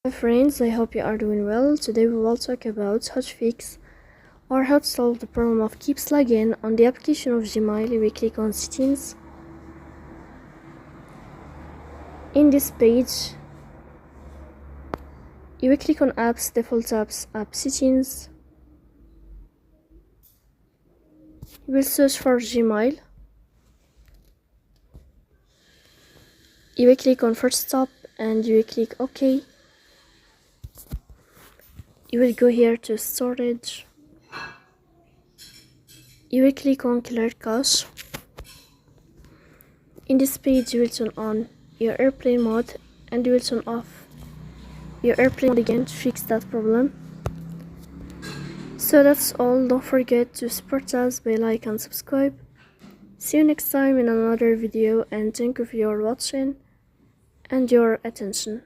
Hi friends, I hope you are doing well. Today we will talk about how to fix or how to solve the problem of keeps lagging on the application of Gmail. We click on settings. In this page, you will click on apps, default apps, app settings. You will search for Gmail. You will click on first stop and you will click OK. You will go here to storage. You will click on clear cache. In this page, you will turn on your airplane mode and you will turn off your airplane mode again to fix that problem. So that's all. Don't forget to support us by like and subscribe. See you next time in another video, and thank you for your watching and your attention.